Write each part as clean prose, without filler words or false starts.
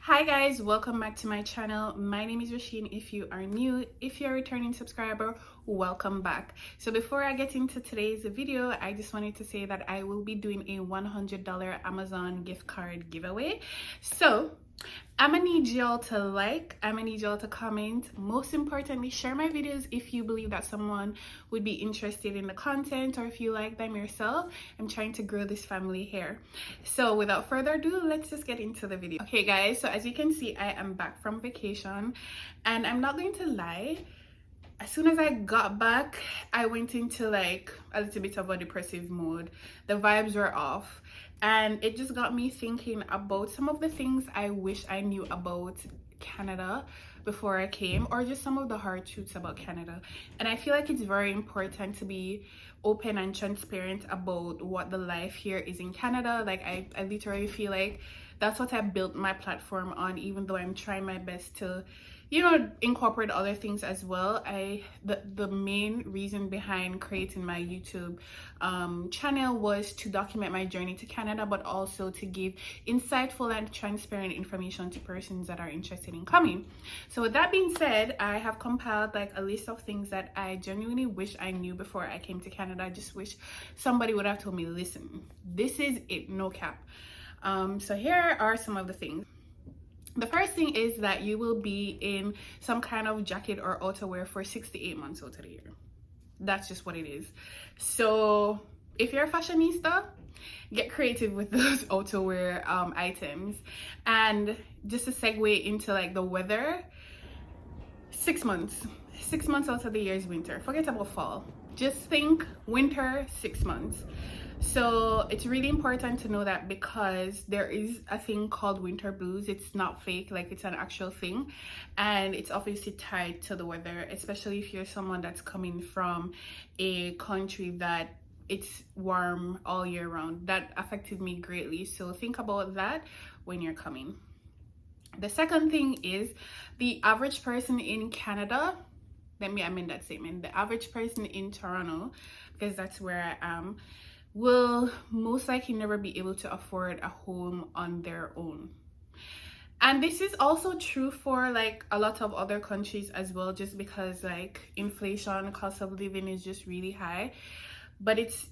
Hi guys, welcome back to my channel. My name is Rasheen. If you are new, if you're a returning subscriber, welcome back. So before I get into today's video, I just wanted to say that I will be doing a $100 Amazon gift card giveaway. So I'm gonna need y'all to I'm gonna need y'all to comment. Most importantly, share my videos if you believe that someone would be interested in the content or if you like them yourself. I'm trying to grow this family here. So without further ado, let's just get into the video. Okay guys, so as you can see, I am back from vacation and I'm not going to lie. As soon as I got back, I went into like a little bit of a depressive mode. The vibes were off and it just got me thinking about some of the things I wish I knew about Canada before I came, or just some of the hard truths about Canada. And I feel like it's very important to be open and transparent about what the life here is in Canada. Like I literally feel like that's what I built my platform on, even though I'm trying my best to incorporate other things as well. The main reason behind creating my YouTube channel was to document my journey to Canada, but also to give insightful and transparent information to persons that are interested in coming. So with that being said, I have compiled like a list of things that I genuinely wish I knew before I came to Canada. I just wish somebody would have told me, listen, this is it, no cap. So here are some of the things. The first thing is that you will be in some kind of jacket or outerwear for 6 to 8 months out of the year. That's just what it is. So if you're a fashionista, get creative with those outerwear items. And just to segue into like the weather, 6 months. 6 months out of the year is winter. Forget about fall. Just think winter, 6 months. So it's really important to know that, because there is a thing called winter blues. It's not fake, like it's an actual thing, and it's obviously tied to the weather, especially if you're someone that's coming from a country that it's warm all year round. That affected me greatly, so think about that when you're coming. The second thing is the average person in Canada, let me amend that statement, the average person in Toronto, because that's where I am, will most likely never be able to afford a home on their own. And this is also true for like a lot of other countries as well, just because like inflation, cost of living is just really high. But it's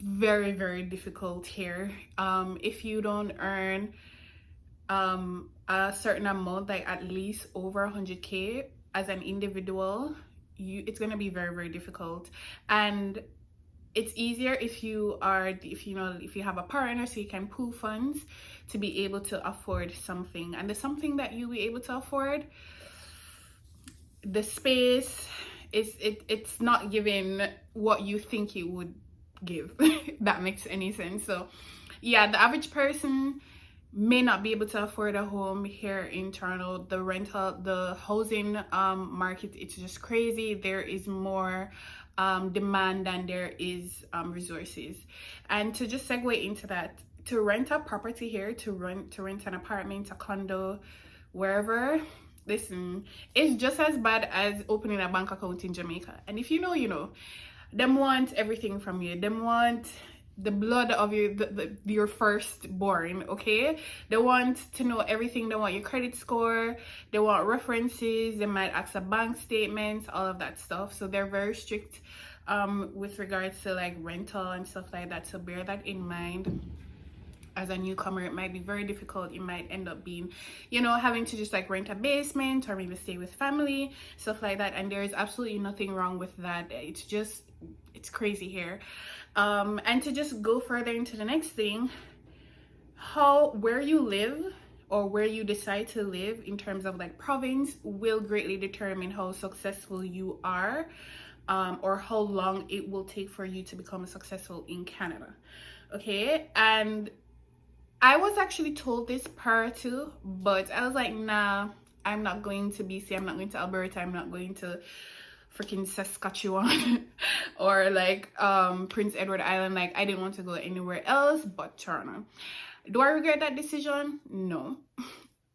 very, very difficult here. If you don't earn a certain amount, like at least over 100K as an individual, it's going to be very, very difficult. And it's easier if you have a partner, so you can pool funds to be able to afford something. And the something that you'll be able to afford, the space it's not giving what you think it would give. That makes any sense. So yeah, the average person may not be able to afford a home here in Toronto. The housing market, it's just crazy. There is more demand than there is resources. And to just segue into that, to rent a property here, to rent an apartment, a condo, wherever, listen, it's just as bad as opening a bank account in Jamaica. And if you know, you know, them want everything from you. Them want the blood of your firstborn, okay? They want to know everything. They want your credit score, they want references, they might ask a bank statement, all of that stuff. So they're very strict with regards to like rental and stuff like that. So bear that in mind. As a newcomer, it might be very difficult. It might end up being, having to just like rent a basement or maybe stay with family, stuff like that. And there is absolutely nothing wrong with that. It's crazy here. And to just go further into the next thing, where you live or where you decide to live in terms of like province will greatly determine how successful you are, or how long it will take for you to become successful in Canada. Okay, and I was actually told this prior to, but I was like, nah, I'm not going to BC, I'm not going to Alberta, I'm not going to freaking Saskatchewan or like Prince Edward Island. Like, I didn't want to go anywhere else but Toronto. Do I regret that decision? No.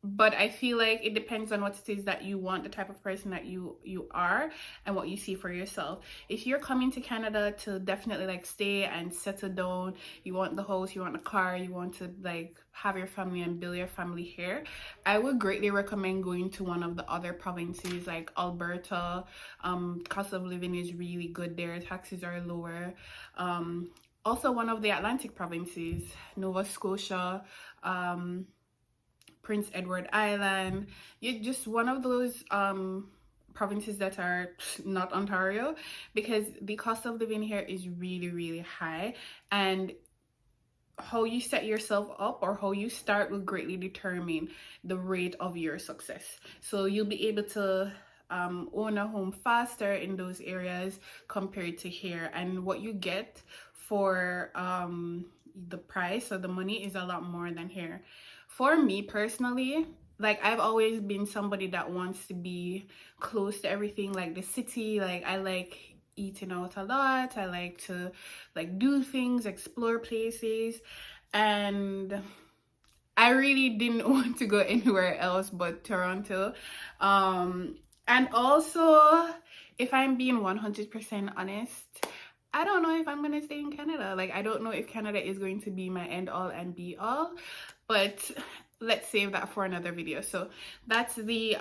but I feel like it depends on what it is that you want, the type of person that you are, and what you see for yourself. If you're coming to Canada to definitely like stay and settle down, you want the house, you want the car, you want to like have your family and build your family here, I would greatly recommend going to one of the other provinces like Alberta. Cost of living is really good there, taxes are lower. Also one of the Atlantic provinces, Nova Scotia, Prince Edward Island. You're just one of those provinces that are not Ontario, because the cost of living here is really, really high. And how you set yourself up or how you start will greatly determine the rate of your success. So you'll be able to own a home faster in those areas compared to here. And what you get for the price or the money is a lot more than here. For me personally, like I've always been somebody that wants to be close to everything, like the city. Like I like eating out a lot. I like to like do things, explore places, and I really didn't want to go anywhere else but Toronto. And also, if I'm being 100% honest, I don't know if I'm gonna stay in Canada. Like I don't know if Canada is going to be my end all and be all, but let's save that for another video. So that's the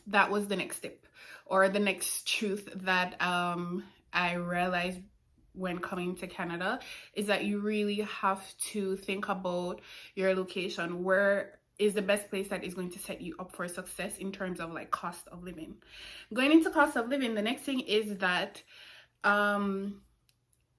that was the next tip, or the next truth that I realized when coming to Canada, is that you really have to think about your location. Where is the best place that is going to set you up for success in terms of like cost of living? Going into cost of living, the next thing is that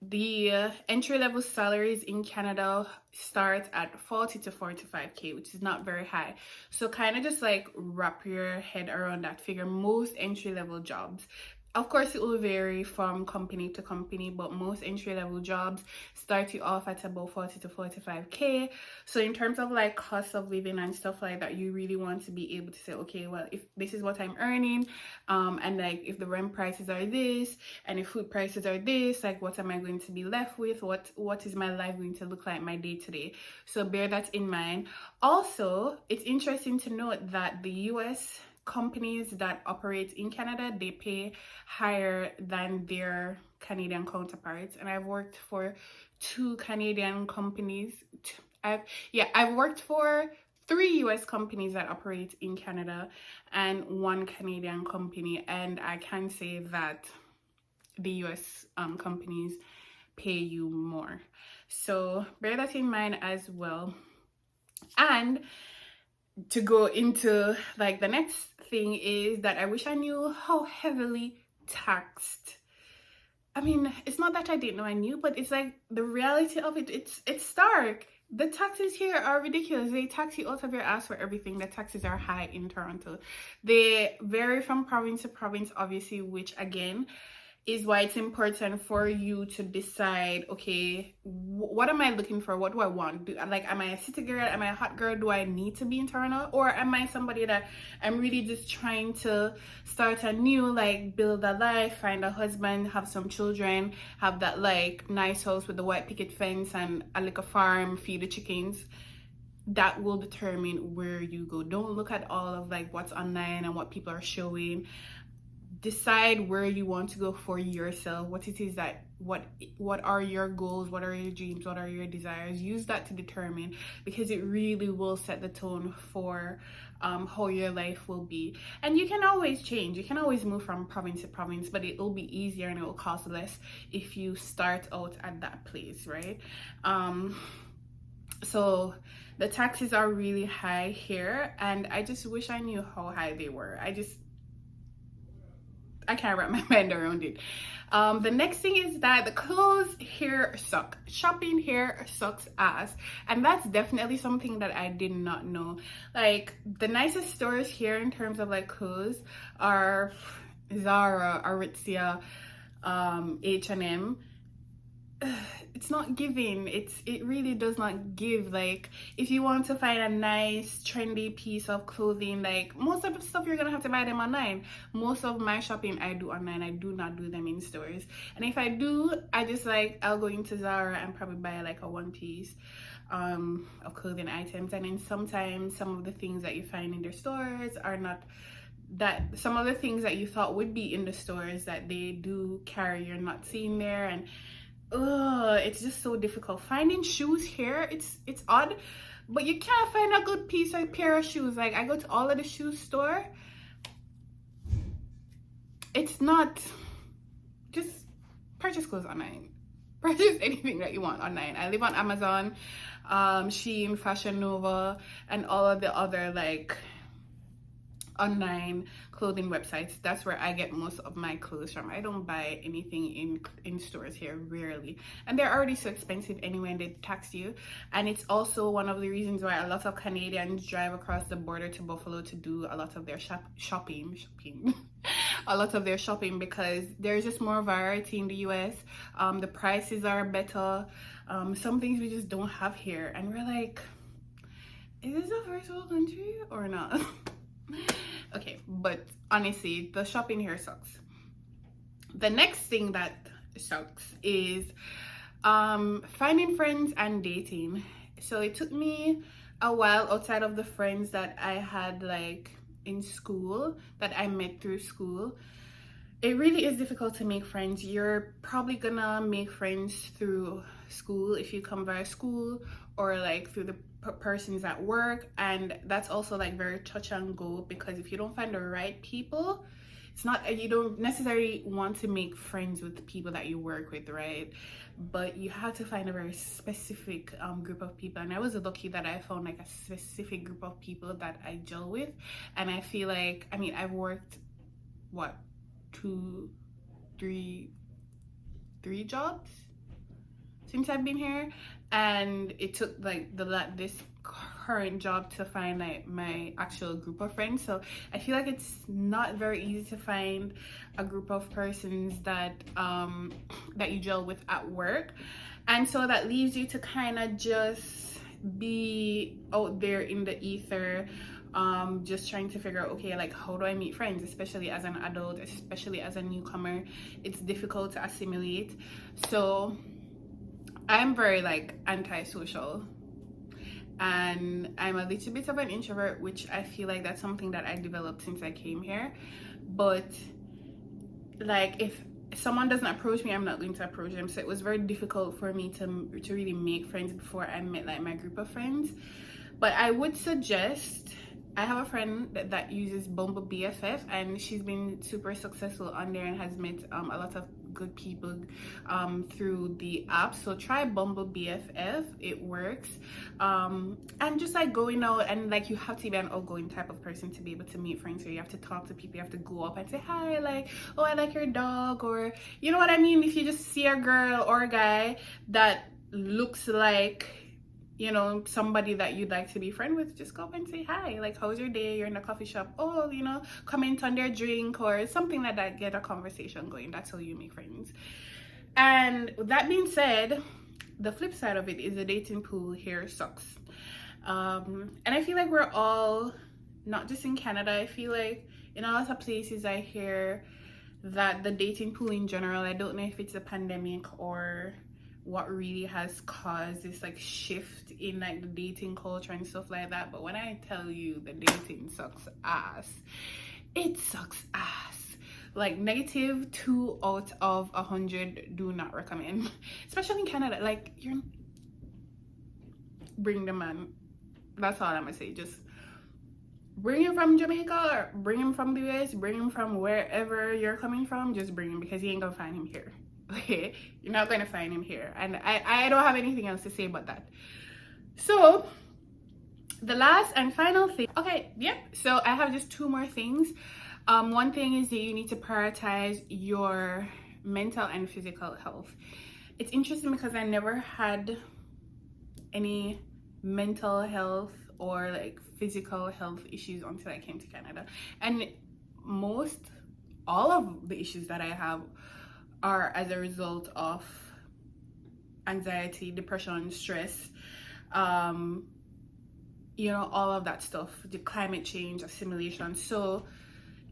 the entry-level salaries in Canada start at 40 to 45k, which is not very high. So kind of just like wrap your head around that figure. Most entry-level jobs, of course it will vary from company to company, but most entry-level jobs start you off at about 40 to 45k. So in terms of like cost of living and stuff like that, you really want to be able to say, okay, well, if this is what I'm earning, and like if the rent prices are this and if food prices are this, like what am I going to be left with? What is my life going to look like, my day to day? So bear that in mind. Also, it's interesting to note that the US companies that operate in Canada, they pay higher than their Canadian counterparts. And I've worked for 2 Canadian companies. I've worked for 3 US companies that operate in Canada and 1 Canadian company, and I can say that the US companies pay you more. So bear that in mind as well. And to go into like the next thing is that I wish I knew how heavily taxed. I mean, it's not that I didn't know, I knew, but it's like the reality of it, it's stark. The taxes here are ridiculous. They tax you out of your ass for everything. The taxes are high in Toronto. They vary from province to province, obviously, which again is why it's important for you to decide, okay, what am I looking for? What do I want? Like, am I a city girl? Am I a hot girl? Do I need to be in Toronto? Or am I somebody that I'm really just trying to start anew, like build a life, find a husband, have some children, have that like nice house with the white picket fence and a little farm, feed the chickens? That will determine where you go. Don't look at all of like what's online and what people are showing. Decide where you want to go for yourself, what it is that what are your goals, what are your dreams, what are your desires. Use that to determine, because it really will set the tone for how your life will be. And you can always change, you can always move from province to province, but it will be easier and it will cost less if you start out at that place, right? So the taxes are really high here, and I just wish I knew how high they were. I can't wrap my mind around it. The next thing is that the clothes here suck. Shopping here sucks ass. And that's definitely something that I did not know. Like, the nicest stores here in terms of like clothes are Zara, Aritzia, H&M. It's not giving. It really does not give. Like, if you want to find a nice trendy piece of clothing, like most of the stuff you're gonna have to buy them online. Most of my shopping I do online. I do not do them in stores. And if I do, I just like I'll go into Zara and probably buy like a one piece. of clothing items, and then sometimes some of the things that you find in their stores are not that. Some of the things that you thought would be in the stores that they do carry, you're not seeing there. And it's just so difficult finding shoes here. It's odd, but you can't find a good pair of shoes. Like, I go to all of the shoe store, it's not. Just purchase clothes online. Purchase anything that you want online. I live on Amazon, Shein, Fashion Nova, and all of the other like online clothing websites. That's where I get most of my clothes from. I don't buy anything in stores here, rarely, and they're already so expensive anyway, and they tax you. And it's also one of the reasons why a lot of Canadians drive across the border to Buffalo to do a lot of their shopping a lot of their shopping, because there's just more variety in the US. The prices are better. Some things we just don't have here, and we're like, is this a first world country or not? Okay, but honestly, the shopping here sucks. The next thing that sucks is finding friends and dating. So it took me a while, outside of the friends that I had like in school, that I met through school. It really is difficult to make friends. You're probably gonna make friends through school if you come via school, or like through the persons at work, and that's also like very touch and go, because if you don't find the right people, it's not, you don't necessarily want to make friends with the people that you work with, right? But you have to find a very specific group of people, and I was lucky that I found like a specific group of people that I gel with. And I feel like, I mean, I've worked what, three jobs since I've been here, and it took like this current job to find like my actual group of friends. So I feel like it's not very easy to find a group of persons that that you gel with at work, and so that leaves you to kind of just be out there in the ether, just trying to figure out, okay, like, how do I meet friends, especially as an adult, especially as a newcomer. It's difficult to assimilate. So I'm very like antisocial, and I'm a little bit of an introvert, which I feel like that's something that I developed since I came here. But like, if someone doesn't approach me, I'm not going to approach them. So it was very difficult for me to really make friends before I met like my group of friends. But I would suggest, I have a friend that uses Bumble BFF, and she's been super successful on there and has met a lot of good people through the app. So try Bumble BFF, it works. And just like going out, and like, you have to be an outgoing type of person to be able to meet friends. So you have to talk to people, you have to go up and say hi, like, oh, I like your dog, or you know what I mean. If you just see a girl or a guy that looks like, you know, somebody that you'd like to be friend with, just go up and say hi, like, how's your day? You're in a coffee shop, oh, you know, comment on their drink or something like that, get a conversation going. That's how you make friends. And that being said, the flip side of it is the dating pool here sucks. And I feel like we're all, not just in Canada, I feel like in a lot of places I hear that the dating pool in general, I don't know if it's a pandemic or what really has caused this like shift in like the dating culture and stuff like that, but when I tell you the dating sucks ass, it sucks ass. Like -2 out of 100, do not recommend, especially in Canada. Like, you're, bring the man, that's all I'm gonna say. Just bring him from Jamaica, or bring him from the US, bring him from wherever you're coming from, just bring him, because you ain't gonna find him here. Okay, you're not going to find him here. And I don't have anything else to say about that. So the last and final thing, okay, yep, so I have just 2 more things. One thing is that you need to prioritize your mental and physical health. It's interesting because I never had any mental health or like physical health issues until I came to Canada, and all of the issues that I have are as a result of anxiety, depression, stress, you know, all of that stuff, the climate change, assimilation. So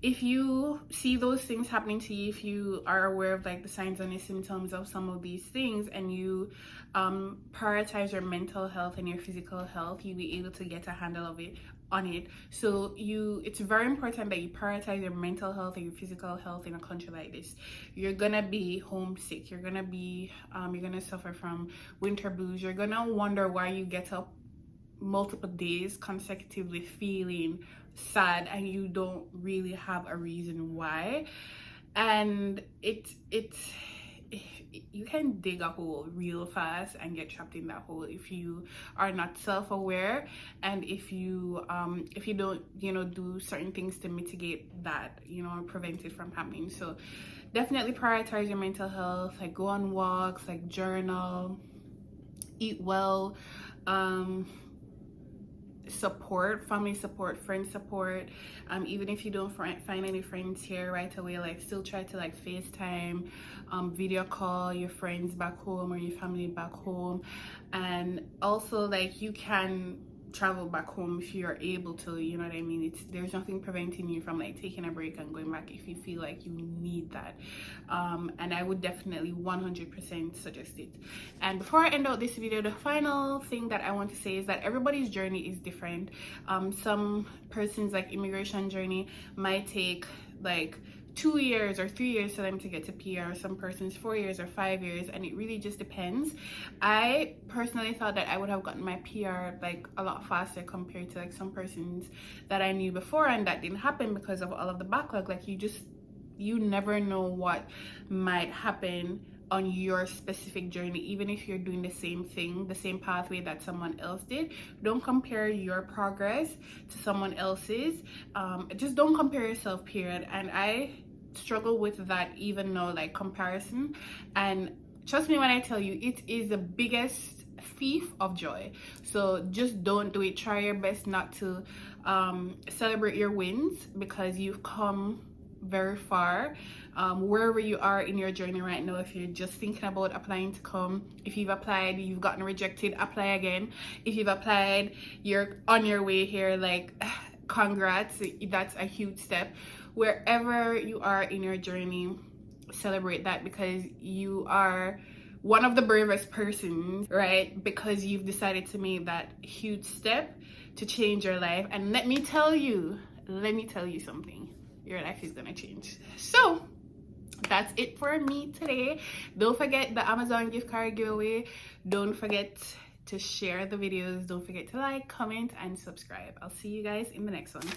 if you see those things happening to you, if you are aware of like the signs and the symptoms of some of these things, and you prioritize your mental health and your physical health, you'll be able to get a handle of it on it. So it's very important that you prioritize your mental health and your physical health in a country like this. You're gonna be homesick, you're gonna suffer from winter blues, you're gonna wonder why you get up multiple days consecutively feeling sad and you don't really have a reason why. And it's you can dig a hole real fast and get trapped in that hole if you are not self-aware, and if you don't, you know, do certain things to mitigate that, you know, or prevent it from happening. So definitely prioritize your mental health, like go on walks, like journal, eat well, support, family support, friend support. Even if you don't find any friends here right away, like still try to like FaceTime, video call your friends back home or your family back home. And also, like, you can travel back home if you're able to, you know what I mean? There's nothing preventing you from like taking a break and going back if you feel like you need that. And I would definitely 100% suggest it. And before I end out this video, the final thing that I want to say is that everybody's journey is different. Some person's like immigration journey might take like 2 years or 3 years for them to get to PR, some persons 4 years or 5 years, and it really just depends. I personally thought that I would have gotten my PR like a lot faster compared to like some persons that I knew before, and that didn't happen because of all of the backlog. Like you never know what might happen on your specific journey. Even if you're doing the same thing, the same pathway that someone else did, don't compare your progress to someone else's. Just don't compare yourself, period. And I struggle with that even now, like comparison. And trust me when I tell you, it is the biggest thief of joy. So just don't do it. Try your best not to celebrate your wins, because you've come very far. Wherever you are in your journey right now, if you're just thinking about applying to come, if you've applied, you've gotten rejected, apply again. If you've applied, you're on your way here, like congrats, that's a huge step. Wherever you are in your journey, celebrate that, because you are one of the bravest persons, right? Because you've decided to make that huge step to change your life. And let me tell you something, your life is gonna change. So that's it for me today. Don't forget the Amazon gift card giveaway. Don't forget to share the videos. Don't forget to like, comment, and subscribe. I'll see you guys in the next one.